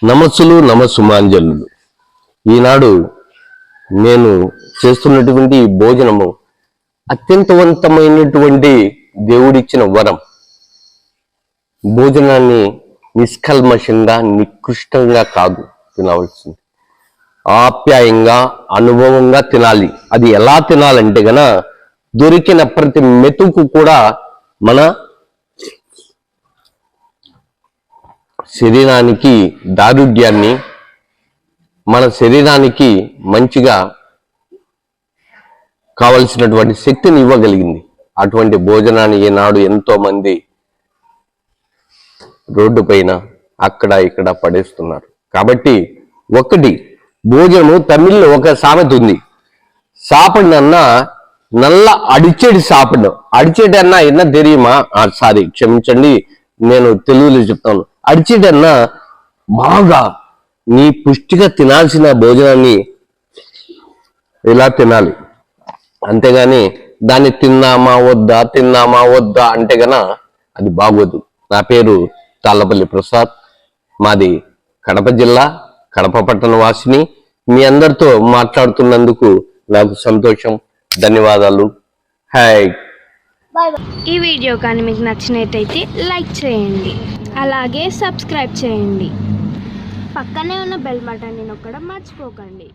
నమస్సులు నమస్సుమాంజలు. ఈనాడు నేను చేస్తున్నటువంటి ఈ భోజనము అత్యంతవంతమైనటువంటి దేవుడిచ్చిన వరం. భోజనాన్ని నిష్కల్మషంగా నికృష్టంగా కాదు తినవలసింది, ఆప్యాయంగా అనుభవంగా తినాలి. అది ఎలా తినాలంటే గన దొరికిన ప్రతి మెతుకు కూడా మన శరీరానికి దారుఢ్యాన్ని, మన శరీరానికి మంచిగా కావలసినటువంటి శక్తిని ఇవ్వగలిగింది. అటువంటి భోజనాన్ని ఈనాడు ఎంతో మంది రోడ్డు పైన అక్కడ ఇక్కడ పడేస్తున్నారు. కాబట్టి ఒకటి, భోజనము తమిళ్లో ఒక సామెత ఉంది, సాపడినన్నా నల్ల అడిచేటి సాపడు. అడిచేటి అన్నా ఎన్న తెలియమా? సారీ, క్షమించండి, నేను తెలుగులో చెప్తాను. అడిచేటి అన్నా బాగా నీ పుష్టిగా తినాల్సిన భోజనాన్ని ఇలా తినాలి, అంతేగాని దాన్ని తిన్నామా వద్దా అంటే గన అది బాగోదు. నా పేరు తాళ్ళపల్లి ప్రసాద్, మాది కడప జిల్లా, కడప పట్టణ వాసిని. మీ అందరితో మాట్లాడుతున్నందుకు నాకు సంతోషం. ధన్యవాదాలు. హాయ్. ఈ వీడియో కానీ మీకు నచ్చినట్టయితే లైక్ చేయండి, అలాగే సబ్స్క్రైబ్ చేయండి. పక్కనే ఉన్న బెల్ బటన్ని నొక్కడం మర్చిపోకండి.